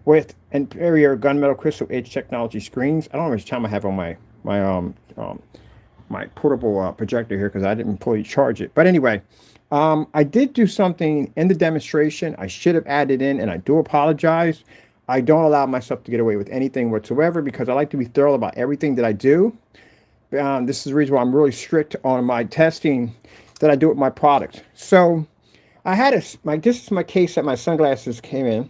with inferior gunmetal crystal edge technology screens. I don't know how much time I have on my portable projector here because I didn't fully charge it. But anyway, I did do something in the demonstration I should have added in, and I do apologize. I don't allow myself to get away with anything whatsoever because I like to be thorough about everything that I do. This is the reason why I'm really strict on my testing that I do with my product. So I had this is my case that my sunglasses came in,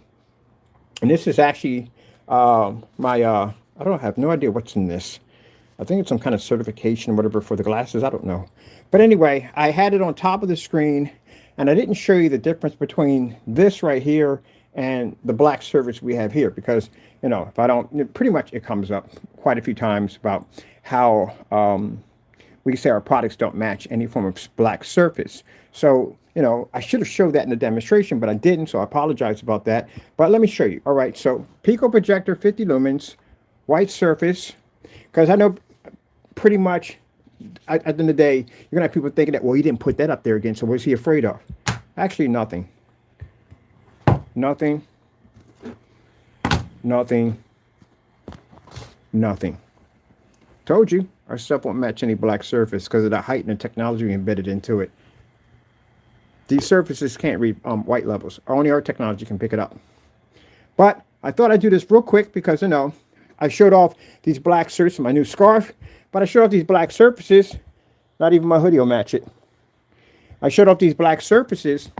and this is actually my I don't have no idea what's in this. I think it's some kind of certification or whatever for the glasses. I don't know. But anyway, I had it on top of the screen, and I didn't show you the difference between this right here and the black surface we have here because, you know, if I don't, pretty much it comes up quite a few times about how we say our products don't match any form of black surface. So, you know, I should have showed that in the demonstration, but I didn't, so I apologize about that. But let me show you. All right, so Pico projector, 50 lumens, white surface, because I know pretty much at the end of the day, you're going to have people thinking that, well, he didn't put that up there again, so what's he afraid of? Actually, nothing. Nothing. Nothing. Nothing. Told you, our stuff won't match any black surface because of the height and the technology embedded into it. These surfaces can't read white levels. Only our technology can pick it up. But I thought I'd do this real quick because, you know, I showed off these black surfaces, my new scarf, but I showed off these black surfaces. Not even my hoodie will match it. I showed off these black surfaces,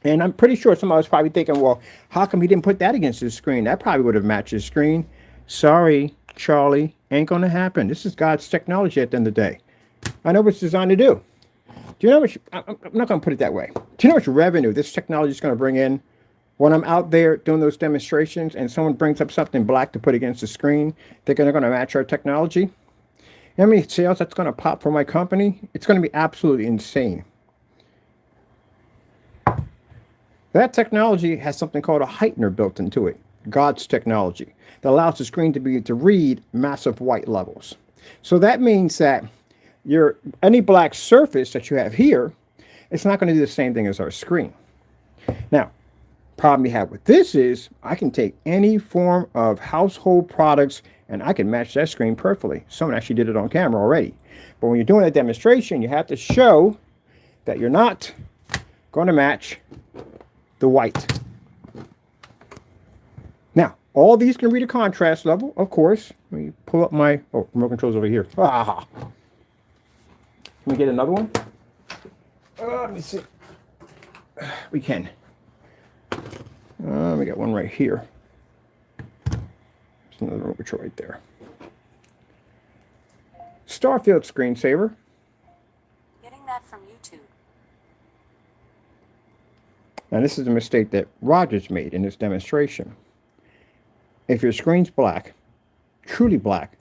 and I'm pretty sure somebody was probably thinking, well, how come he didn't put that against his screen? That probably would have matched his screen. Sorry, Charlie, ain't going to happen. This is God's technology at the end of the day. I know what it's designed to do. Do you know what, I'm not going to put it that way. Do you know how much revenue this technology is going to bring in? When I'm out there doing those demonstrations and someone brings up something black to put against the screen, thinking they're going to match our technology, you know how many sales that's going to pop for my company? It's going to be absolutely insane. That technology has something called a heightener built into it, God's technology, that allows the screen to read massive white levels. So that means that any black surface that you have here, it's not going to do the same thing as our screen. Now, problem you have with this is I can take any form of household products and I can match that screen perfectly. Someone actually did it on camera already. But when you're doing a demonstration, you have to show that you're not going to match the white. Now, all these can read a contrast level, of course. Let me pull up my, remote control's over here. Ah. Can we get another one? Let me see. We can. We got one right here. There's another remote control right there. Starfield screensaver. Getting that from YouTube. Now this is a mistake that Rogers made in this demonstration. If your screen's black, truly black,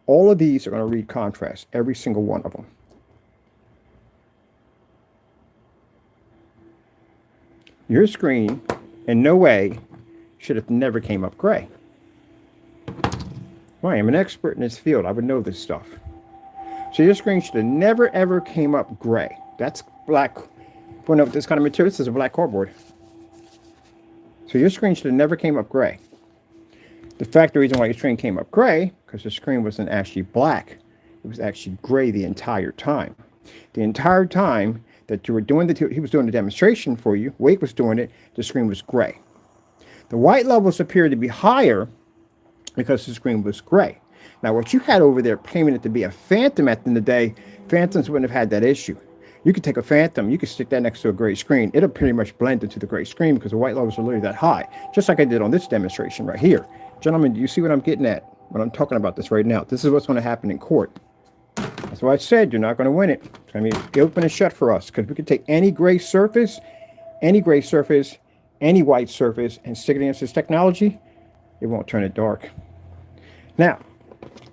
all of these are going to read contrast, every single one of them. Your screen, in no way, should have never came up gray. Well, I am an expert in this field. I would know this stuff. So your screen should have never, ever came up gray. That's black. For this kind of material, this is a black cardboard. So your screen should have never came up gray. The reason why your screen came up gray, because the screen wasn't actually black. It was actually gray the entire time. The entire time that you were doing he was doing the demonstration for you, Wake was doing it, the screen was gray. The white levels appeared to be higher because the screen was gray. Now, what you had over there claiming it to be a phantom at the end of the day, phantoms wouldn't have had that issue. You could take a phantom, you could stick that next to a gray screen. It'll pretty much blend into the gray screen because the white levels are literally that high, just like I did on this demonstration right here. Gentlemen, do you see what I'm getting at when I'm talking about this right now? This is what's going to happen in court. That's why I said you're not going to win it. It's going to be open and shut for us because we could take any gray surface, any white surface, and stick it against this technology. It won't turn it dark. Now,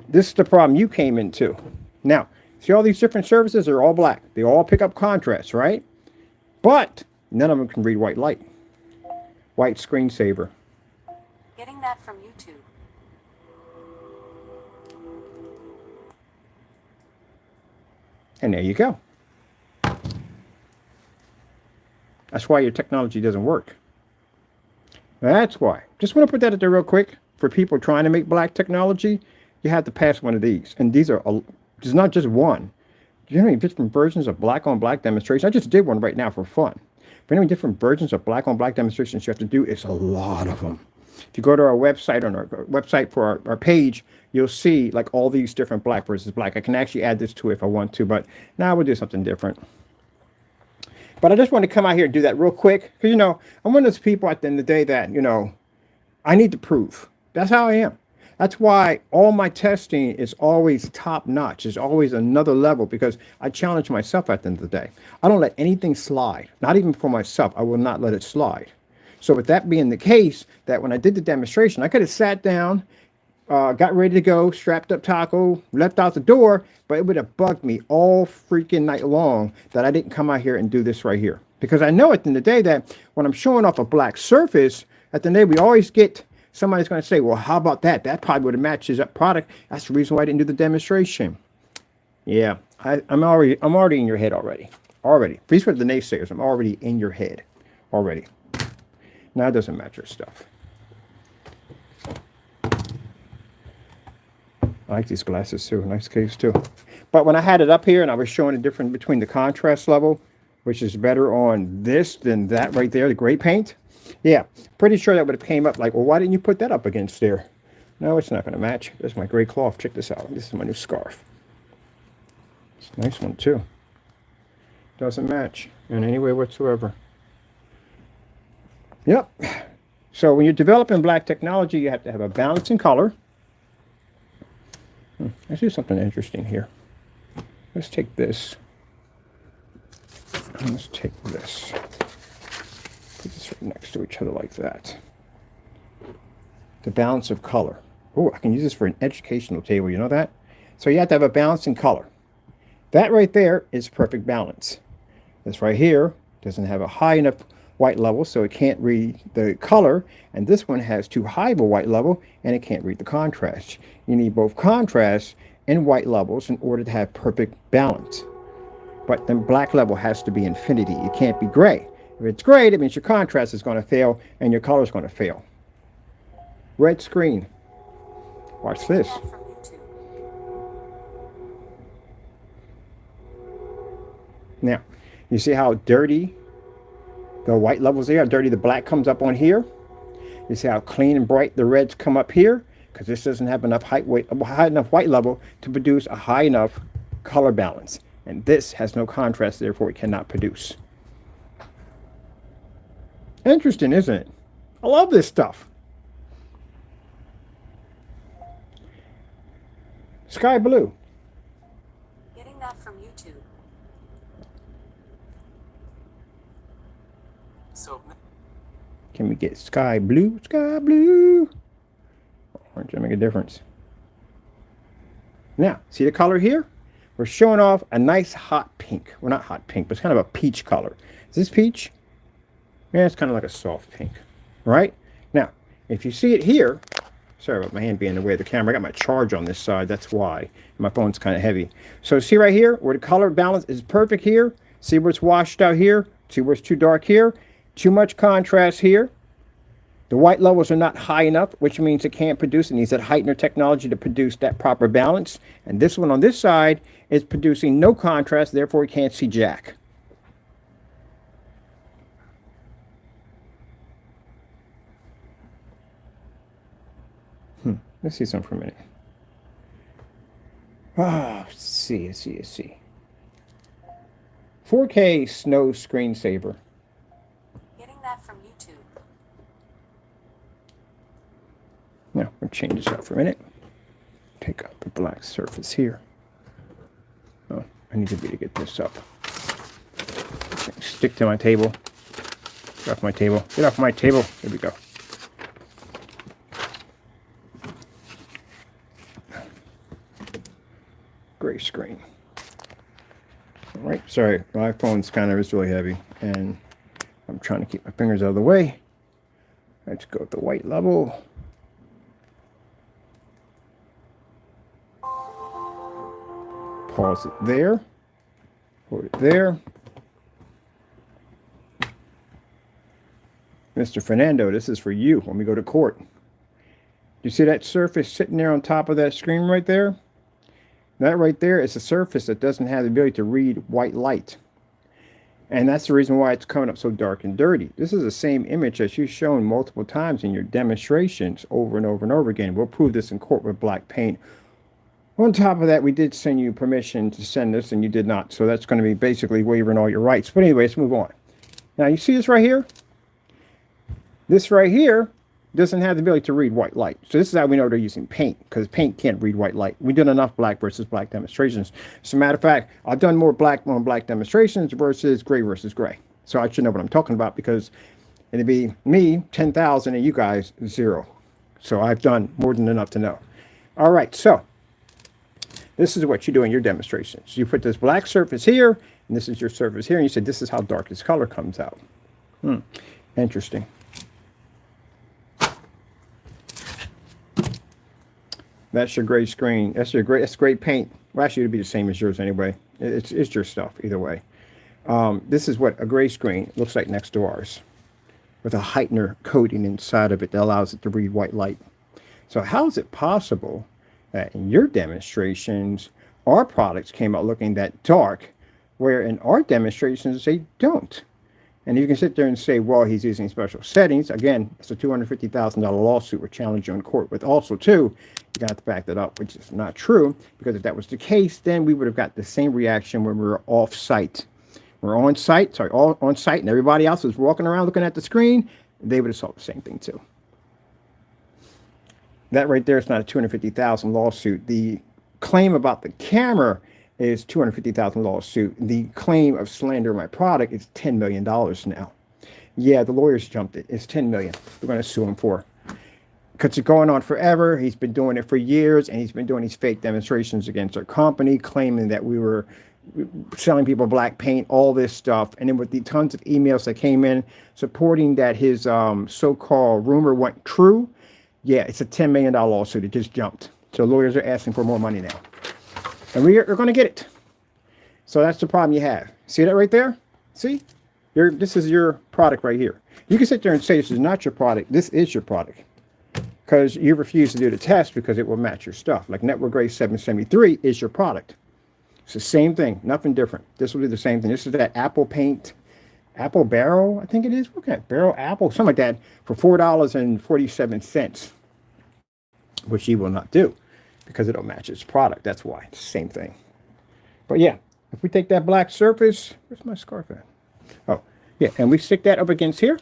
this is the problem you came into. Now, see all these different surfaces are all black. They all pick up contrast, right? But none of them can read white light. White screensaver. Getting that from YouTube. And there you go. That's why your technology doesn't work. That's why. Just want to put that out there real quick for people trying to make black technology. You have to pass one of these, and these are there's not just one. Do you know how many different versions of black on black demonstration? I just did one right now for fun. But how many different versions of black on black demonstrations you have to do? It's a lot of them. If you go to our website, on our website for our page, you'll see like all these different black versus black. I can actually add this to it if I want to, but now we'll do something different. But I just want to come out here and do that real quick because, I'm one of those people at the end of the day that, I need to prove. That's how I am. That's why all my testing is always top notch. It's always another level because I challenge myself at the end of the day. I don't let anything slide, not even for myself. I will not let it slide. So with that being the case, that when I did the demonstration, I could have sat down, got ready to go, strapped up taco, left out the door, but it would have bugged me all freaking night long that I didn't come out here and do this right here. Because I know at the end of the day that when I'm showing off a black surface, at the end of the day, we always get somebody's going to say, well, how about that? That probably would have matched his product. That's the reason why I didn't do the demonstration. Yeah, I'm already in your head already. These were the naysayers. I'm already in your head already. Now it doesn't match your stuff. I like these glasses too. Nice case too. But when I had it up here and I was showing the difference between the contrast level, which is better on this than that right there, the gray paint. Yeah, pretty sure that would have came up like, well, why didn't you put that up against there? No, it's not going to match. There's my gray cloth. Check this out. This is my new scarf. It's a nice one too. Doesn't match in any way whatsoever. Yep. So when you're developing black technology, you have to have a balance in color. Let's do something interesting here. Let's take this. And let's take this. Put this right next to each other like that. The balance of color. Oh, I can use this for an educational table. You know that? So you have to have a balance in color. That right there is perfect balance. This right here doesn't have a high enough white level, so it can't read the color, and this one has too high of a white level, and it can't read the contrast. You need both contrast and white levels in order to have perfect balance. But the black level has to be infinity. It can't be gray. If it's gray, that means your contrast is going to fail, and your color is going to fail. Red screen. Watch this. Now, you see how dirty the white levels there, how dirty the black comes up on here. You see how clean and bright the reds come up here, because this doesn't have enough high enough white level to produce a high enough color balance. And this has no contrast, therefore it cannot produce. Interesting, isn't it? I love this stuff. Sky blue. Getting that from YouTube. So, Can we get sky blue? Sky blue. Orange will make a difference. Now, see the color here? We're showing off a nice hot pink. Well, not hot pink, but it's kind of a peach color. Is this peach? Yeah, it's kind of like a soft pink, right? Now, if you see it here, sorry about my hand being in the way of the camera. I got my charge on this side, that's why. My phone's kind of heavy. So see right here, where the color balance is perfect here. See where it's washed out here. See where it's too dark here. Too much contrast here. The white levels are not high enough, which means it can't produce. It needs that heightener technology to produce that proper balance. And this one on this side is producing no contrast, therefore it can't see jack. Let's see something for a minute. Let's see. 4K snow screensaver. Getting that from YouTube. Now, we'll change this out for a minute. Take out the black surface here. Oh, I need to be to get this up. Stick to my table. Get off my table. Get off my table. There we go. Gray screen. All right, sorry, my phone's is really heavy, and I'm trying to keep my fingers out of the way. Let's go with the white level. Pause it there. Hold it there. Mr. Fernando, this is for you when we go to court. You see that surface sitting there on top of that screen right there? That right there is a surface that doesn't have the ability to read white light. And that's the reason why it's coming up so dark and dirty. This is the same image that you've shown multiple times in your demonstrations over and over and over again. We'll prove this in court with black paint. On top of that, we did send you permission to send this, and you did not. So that's going to be basically waiving all your rights. But anyway, let's move on. Now, you see this right here? This right here doesn't have the ability to read white light. So this is how we know they're using paint, because paint can't read white light. We did enough black versus black demonstrations. As a matter of fact, I've done more black on black demonstrations versus gray versus gray. So I should know what I'm talking about, because it'd be me, 10,000, and you guys, 0. So I've done more than enough to know. All right, so this is what you do in your demonstrations. You put this black surface here, and this is your surface here, and you said this is how dark this color comes out. Interesting. That's your gray screen. That's great paint. Well, actually, it'd be the same as yours anyway. It's your stuff either way. This is what a gray screen looks like next to ours, with a heightener coating inside of it that allows it to read white light. So how is it possible that in your demonstrations, our products came out looking that dark, where in our demonstrations they don't? And you can sit there and say, well, he's using special settings. Again, it's a $250,000 lawsuit we're challenging in court with. Also, too, you got to back that up, which is not true, because if that was the case, then we would have got the same reaction when we were off-site. We're on site, all on site, and everybody else was walking around looking at the screen. They would have saw the same thing, too. That right there is not a $250,000 lawsuit. The claim about the camera is $250,000 lawsuit. The claim of slander of my product is $10 million now. Yeah, the lawyers jumped it. It's $10 million. We're going to sue him for. Because it's going on forever. He's been doing it for years, and he's been doing these fake demonstrations against our company, claiming that we were selling people black paint, all this stuff. And then with the tons of emails that came in supporting that his so-called rumor went true, yeah, it's a $10 million lawsuit. It just jumped. So lawyers are asking for more money now. And we're going to get it. So that's the problem you have. See that right there? See? This is your product right here. You can sit there and say this is not your product. This is your product. Because you refuse to do the test because it will match your stuff. Like Network Grade 773 is your product. It's the same thing. Nothing different. This will be the same thing. This is that Apple paint. Apple Barrel, I think it is. What kind of Barrel Apple? Something like that for $4.47. Which he will not do, because it'll match its product. That's why. It's the same thing. But yeah, if we take that black surface, where's my scarf at? Oh, yeah, and we stick that up against here.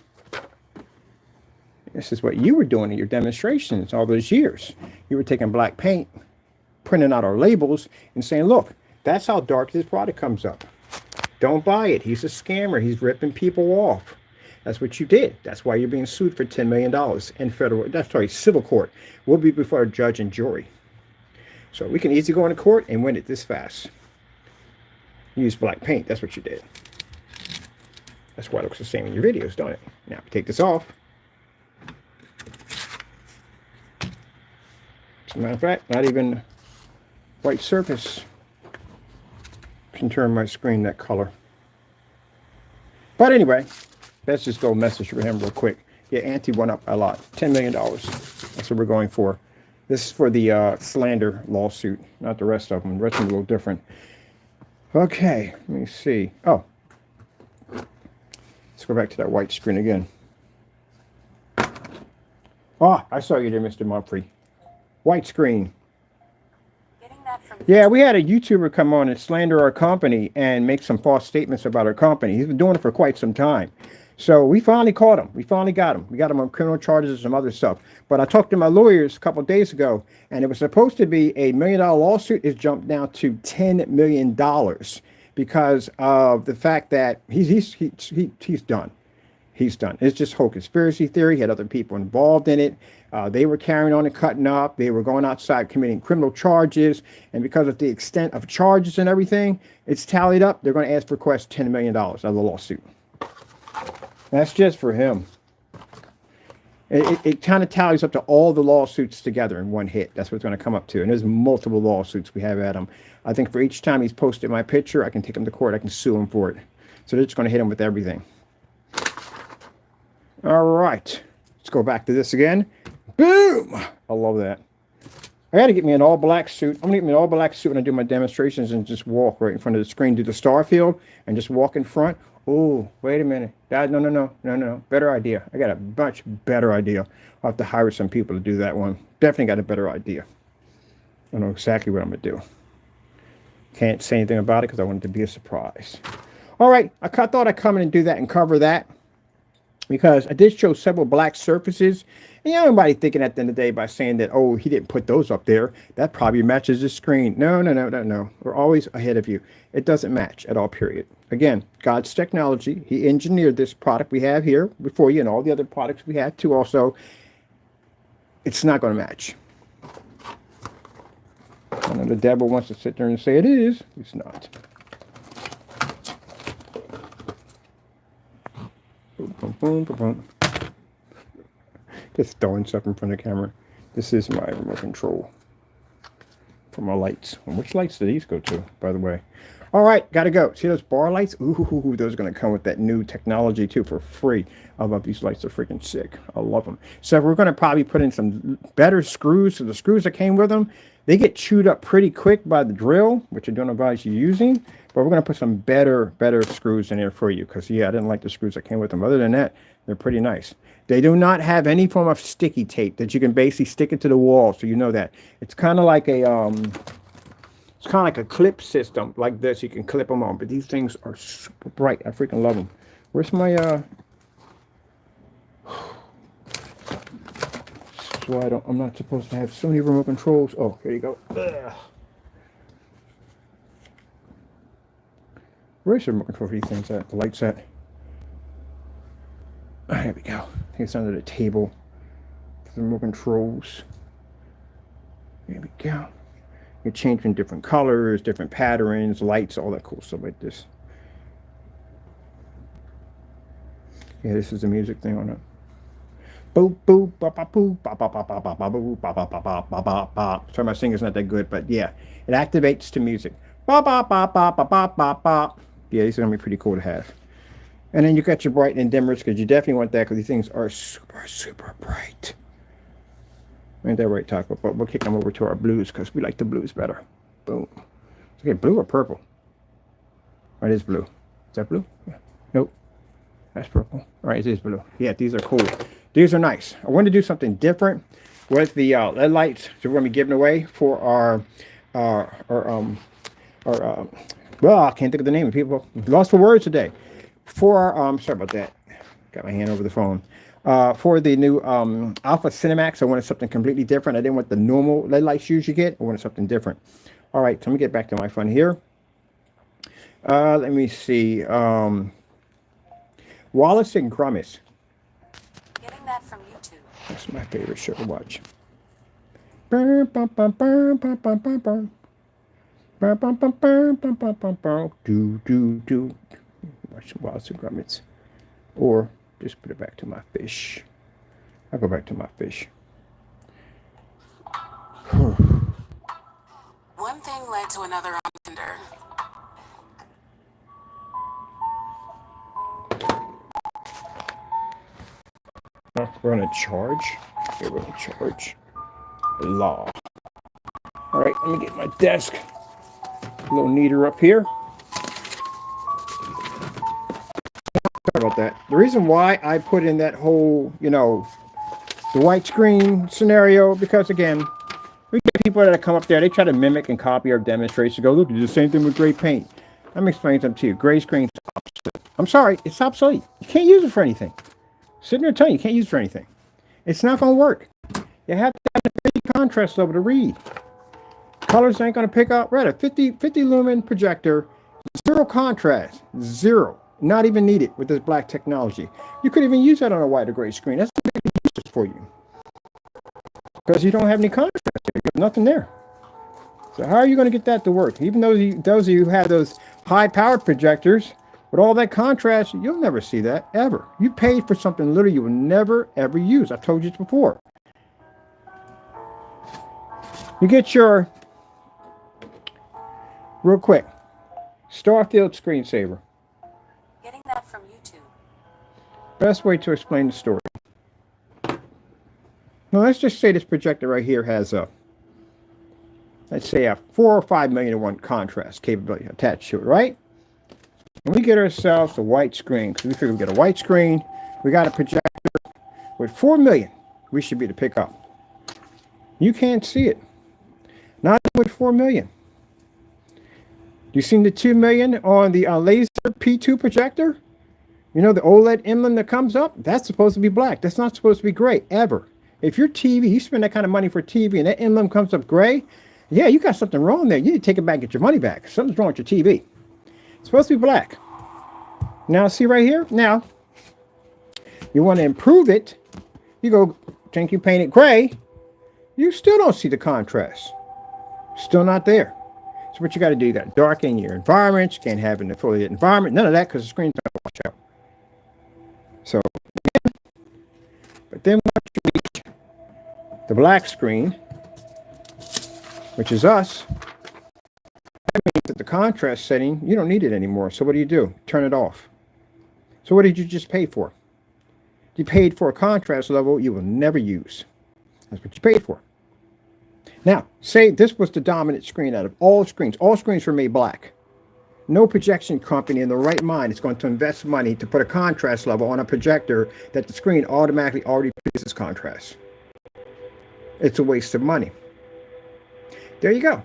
This is what you were doing in your demonstrations all those years. You were taking black paint, printing out our labels, and saying, look, that's how dark this product comes up. Don't buy it. He's a scammer. He's ripping people off. That's what you did. That's why you're being sued for $10 million in civil court. We'll be before a judge and jury. So we can easily go into court and win it this fast. Use black paint. That's what you did. That's why it looks the same in your videos, don't it? Now, take this off. As a matter of fact, not even white surface can turn my screen that color. But anyway, let's just go message for him real quick. Yeah, ante went up a lot. $10 million. That's what we're going for. This is for the slander lawsuit, not the rest of them. The rest of them are a little different. Okay, let me see. Oh, let's go back to that white screen again. Oh, I saw you there, Mr. Mumphrey. White screen. Yeah, we had a YouTuber come on and slander our company and make some false statements about our company. He's been doing it for quite some time. So we finally caught him. We finally got him. We got him on criminal charges and some other stuff. But I talked to my lawyers a couple of days ago, and it was supposed to be a $1 million lawsuit. It's jumped down to $10 million because of the fact that he's done. He's done. It's just whole conspiracy theory. He had other people involved in it. They were carrying on and cutting up. They were going outside committing criminal charges. And because of the extent of charges and everything, it's tallied up. They're going to ask for request $10 million out of the lawsuit. That's just for him. It kind of tallies up to all the lawsuits together in one hit. That's what it's going to come up to. And there's multiple lawsuits we have at him. I think for each time he's posted my picture, I can take him to court. I can sue him for it. So they're just going to hit him with everything. All right. Let's go back to this again. Boom! I love that. I got to get me an all black suit. I'm going to get me an all black suit when I do my demonstrations and just walk right in front of the screen, do the star field, and just walk in front. Oh, wait a minute. No. Better idea. I got a much better idea. I'll have to hire some people to do that one. Definitely got a better idea. I know exactly what I'm going to do. Can't say anything about it because I want it to be a surprise. All right. I thought I'd come in and do that and cover that, because I did show several black surfaces. And you know, nobody thinking at the end of the day by saying that, oh, he didn't put those up there, that probably matches the screen. No. We're always ahead of you. It doesn't match at all, period. Again, God's technology. He engineered this product we have here before you and all the other products we have too also. It's not going to match. I know the devil wants to sit there and say it is. It's not. Boom. Just throwing stuff in front of the camera. This is my remote control for my lights. And which lights do these go to, by the way? All right, gotta go. See those bar lights? Ooh, those are gonna come with that new technology too for free. I love these lights. They're freaking sick. I love them. So we're gonna probably put in some better screws. So the screws that came with them, they get chewed up pretty quick by the drill, which I don't advise you using. But we're gonna put some better screws in there for you, because yeah, I didn't like the screws that came with them. Other than that, they're pretty nice. They do not have any form of sticky tape that you can basically stick it to the wall, so you know that. It's kind of like a clip system like this. You can clip them on, but these things are super bright. I freaking love them. Where's my so I'm not supposed to have so many remote controls. Oh, here you go. Ugh. Where's the remote control for these things at? The lights at? Oh, there we go. I think it's under the table. The remote controls. There we go. You change in different colors, different patterns, lights, all that cool stuff like this. Yeah, this is the music thing on it. Boop boop ba ba boop ba ba ba ba ba ba boop ba ba ba ba ba ba ba. Sorry, my singing's not that good, but yeah, it activates to music. Ba ba ba ba ba ba ba ba. Yeah, these are gonna be pretty cool to have. And then you got your bright and dimmers, because you definitely want that, because these things are super bright. Ain't that right, Taco? But we'll kick them over to our blues, because we like the blues better. Boom. Okay, blue or purple? Oh, it is blue. Is that blue? Yeah. Nope. That's purple. All right, it is blue. Yeah, these are cool. These are nice. I wanted to do something different with the LED lights. So we're going to be giving away for our well, I can't think of the name of people. Lost for words today. For our, sorry about that. Got my hand over the phone. For the new Alpha CINEMAX, I wanted something completely different. I didn't want the normal LED lights you get. I wanted something different. All right, so let me get back to my phone here. Let me see. Wallace and Gromit. Getting that from YouTube. That's my favorite show to watch. Do. Watch Wallace and Gromit. Or just put it back to my fish. I'll go back to my fish. One thing led to another on Tinder. We're on a charge. Okay, we're on a charge. Law. All right, let me get my desk a little neater up here. Sorry about that. The reason why I put in that whole, the white screen scenario, because again, we get people that come up there, they try to mimic and copy our demonstration. Go, look, do the same thing with gray paint. I'm explaining something to you. Gray screen's obsolete. I'm sorry, it's obsolete. You can't use it for anything. Sitting there telling you can't use it for anything. It's not going to work. You have to have a contrast level to read. Colors ain't going to pick up. Right, a 50 lumen projector, zero contrast, zero. Not even needed with this black technology. You could even use that on a white or gray screen. That's the big use for you. Because you don't have any contrast. You have nothing there. So how are you going to get that to work? Even though those of you who have those high-powered projectors, with all that contrast, you'll never see that, ever. You paid for something literally you will never, ever use. I've told you this before. You get your, real quick, Starfield screensaver. Getting that from YouTube. Best way to explain the story. Now let's just say this projector right here has a, let's say a 4 or 5 million to 1 contrast capability attached to it, right? And we get ourselves a white screen, because we figure we get a white screen, we got a projector with 4 million we should be able to pick up. You can't see it. Not with 4 million. You seen the 2 million on the laser P2 projector? You know the OLED emblem that comes up? That's supposed to be black. That's not supposed to be gray, ever. If your TV, you spend that kind of money for TV and that emblem comes up gray, yeah, you got something wrong there. You need to take it back and get your money back. Something's wrong with your TV. It's supposed to be black. Now, see right here? Now, you want to improve it. You go, think you paint it gray. You still don't see the contrast. Still not there. So what you got to do, you got to darken your environment. You can't have an fully lit environment. None of that because the screen's not going to wash out. So, but then once you reach the black screen, which is us, that means that the contrast setting, you don't need it anymore. So what do? Turn it off. So what did you just pay for? You paid for a contrast level you will never use. That's what you paid for. Now, say this was the dominant screen out of all screens. All screens were made black. No projection company in the right mind is going to invest money to put a contrast level on a projector that the screen automatically already produces contrast. It's a waste of money. There you go.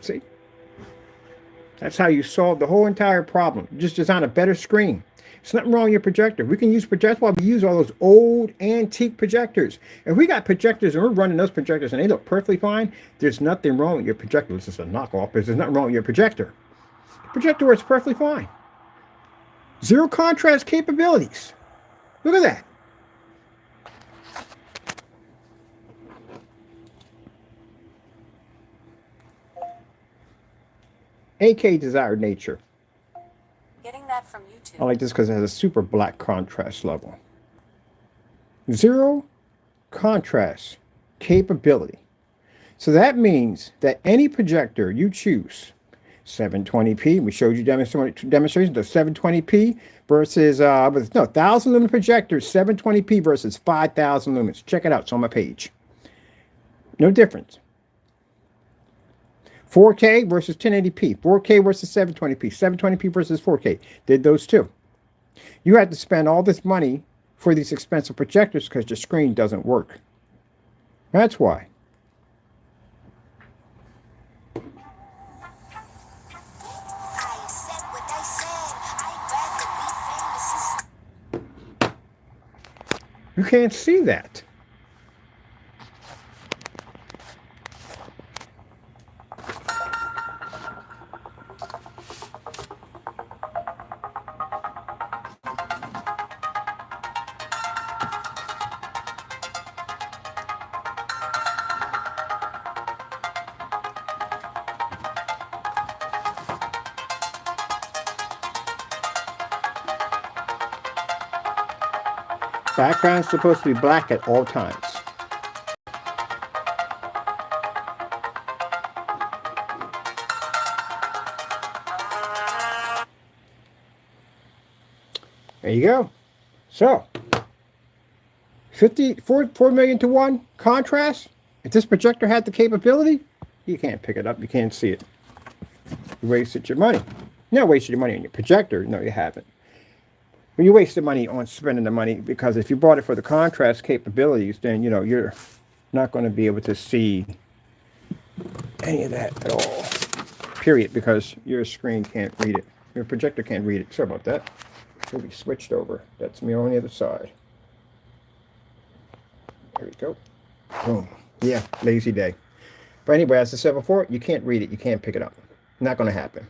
See? That's how you solve the whole entire problem. Just design a better screen. There's nothing wrong with your projector. We can use projectors while we use all those old antique projectors. If we got projectors and we're running those projectors and they look perfectly fine, there's nothing wrong with your projector. This is a knockoff, but there's nothing wrong with your projector. The projector works perfectly fine. Zero contrast capabilities. Look at that. AK desired nature. Getting that from YouTube. I like this because it has a super black contrast level. Zero contrast capability. So that means that any projector you choose, 720p, we showed you demonstrations of 720p versus, 1,000 lumen projectors, 720p versus 5,000 lumens. Check it out, it's on my page. No difference. 4K versus 1080p, 4K versus 720p, 720p versus 4K. Did those two. You had to spend all this money for these expensive projectors because your screen doesn't work. That's why. You can't see that. Background's supposed to be black at all times. There you go. So, 4 million to 1 contrast. If this projector had the capability, you can't pick it up. You can't see it. You wasted your money. You not wasted your money on your projector. No, you haven't. But you wasted money on spending the money because if you bought it for the contrast capabilities, then, you know, you're not going to be able to see any of that at all. Period. Because your screen can't read it. Your projector can't read it. Sorry about that. It'll be switched over. That's me on the other side. There we go. Boom. Yeah, lazy day. But anyway, as I said before, you can't read it. You can't pick it up. Not going to happen.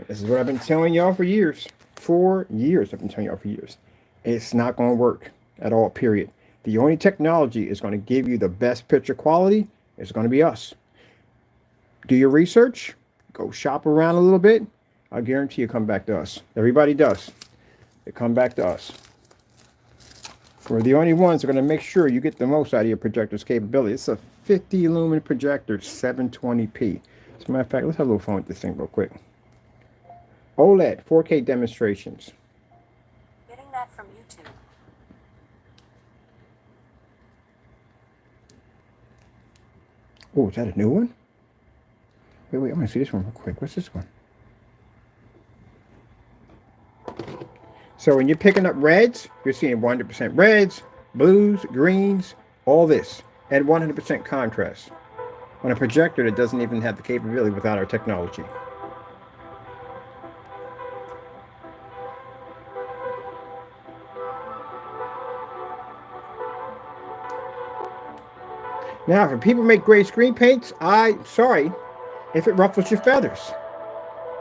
This is what I've been telling y'all for years. 4 years I've been telling y'all for years. It's not going to work at all, period. The only technology is going to give you the best picture quality is going to be us. Do your research. Go shop around a little bit. I guarantee you come back to us. Everybody does. They come back to us. We're the only ones that are going to make sure you get the most out of your projector's capability. It's a 50 lumen projector, 720p. As a matter of fact, let's have a little fun with this thing real quick. OLED 4K demonstrations. Getting that from YouTube. Oh, is that a new one? Wait, I want to see this one real quick. What's this one? So when you're picking up reds, you're seeing 100% reds, blues, greens, all this, at 100% contrast. On a projector that doesn't even have the capability without our technology. Now, if people make gray screen paints, I'm sorry if it ruffles your feathers.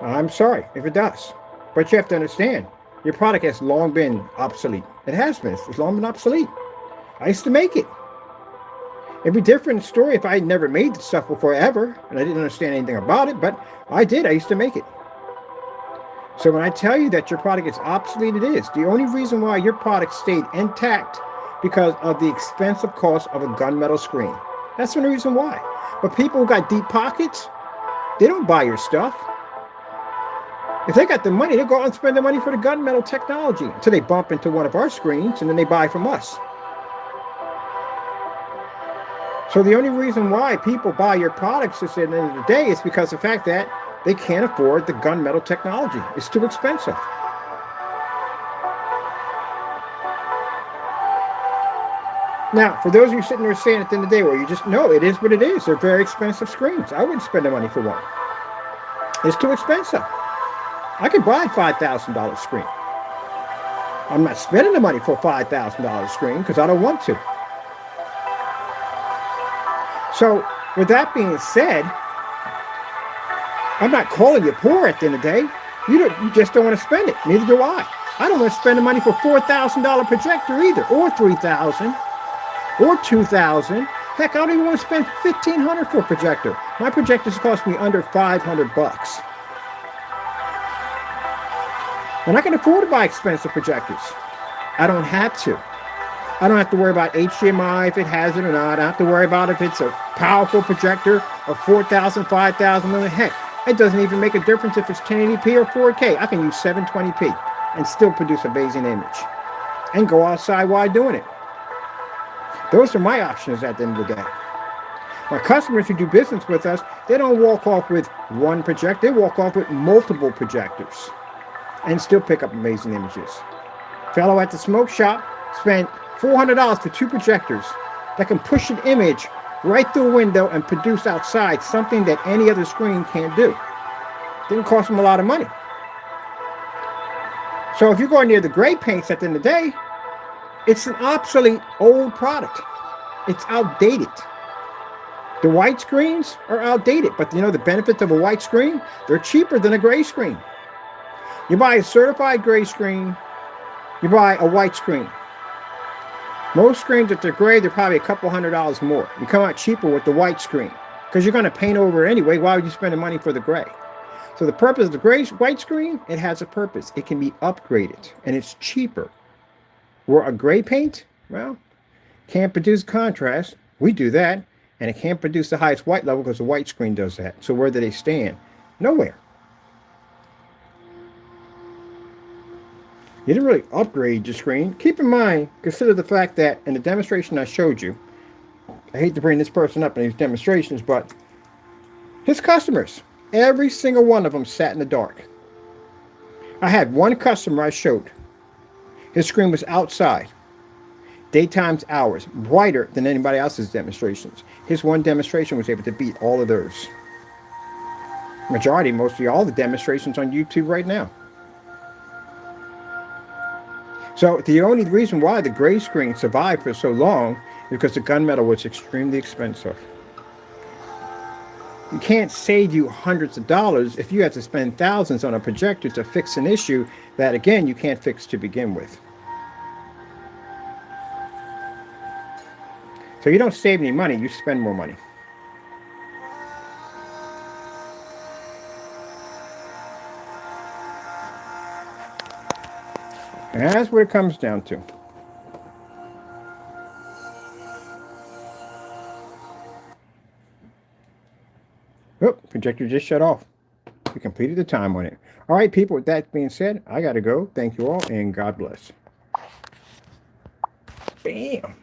I'm sorry if it does. But you have to understand, your product has long been obsolete. It has been. It's long been obsolete. I used to make it. It'd be a different story if I had never made the stuff before ever, and I didn't understand anything about it, but I did. I used to make it. So when I tell you that your product is obsolete, it is. The only reason why your product stayed intact because of the expensive cost of a gunmetal screen. That's the only reason why. But people who got deep pockets, they don't buy your stuff. If they got the money, they go out and spend the money for the gunmetal technology until they bump into one of our screens and then they buy from us. So the only reason why people buy your products at the end of the day is because of the fact that they can't afford the gunmetal technology. It's too expensive. Now, for those of you sitting there saying at the end of the day, well, you just know it is what it is. They're very expensive screens. I wouldn't spend the money for one. It's too expensive. I could buy a $5,000 screen. I'm not spending the money for a $5,000 screen because I don't want to. So, with that being said, I'm not calling you poor at the end of the day. You just don't want to spend it. Neither do I. I don't want to spend the money for a $4,000 projector either, or $3,000, or $2,000. Heck, I don't even want to spend $1,500 for a projector. My projectors cost me under $500. And I can afford to buy expensive projectors. I don't have to. I don't have to worry about HDMI if it has it or not. I don't have to worry about if it's a powerful projector of 4,000, 5,000 million. Heck, it doesn't even make a difference if it's 1080p or 4K. I can use 720p and still produce an amazing image and go outside while doing it. Those are my options at the end of the day. My customers who do business with us, they don't walk off with one projector. They walk off with multiple projectors and still pick up amazing images. Fellow at the smoke shop spent $400 for 2 projectors that can push an image right through a window and produce outside something that any other screen can't do. Didn't cost them a lot of money. So if you're going near the gray paints at the end of the day, it's an obsolete old product. It's outdated. The white screens are outdated, but you know the benefits of a white screen? They're cheaper than a gray screen. You buy a certified gray screen, you buy a white screen. Most screens, if they're gray, they're probably a couple $100 more. You come out cheaper with the white screen because you're going to paint over it anyway. Why would you spend the money for the gray? So the purpose of the white screen, it has a purpose. It can be upgraded and it's cheaper. Where a gray paint, well, can't produce contrast. We do that. And it can't produce the highest white level because the white screen does that. So where do they stand? Nowhere. You didn't really upgrade your screen. Keep in mind, consider the fact that in the demonstration I showed you, I hate to bring this person up in these demonstrations, but his customers, every single one of them sat in the dark. I had one customer I showed. His screen was outside. Daytime's hours, brighter than anybody else's demonstrations. His one demonstration was able to beat all of theirs. Majority, mostly all the demonstrations on YouTube right now. So the only reason why the gray screen survived for so long is because the gunmetal was extremely expensive. You can't save you hundreds of dollars if you have to spend thousands on a projector to fix an issue that, again, you can't fix to begin with. So you don't save any money, you spend more money. And that's what it comes down to. Oh, projector just shut off. We completed the time on it. All right, people, with that being said, I got to go. Thank you all, and God bless. Bam.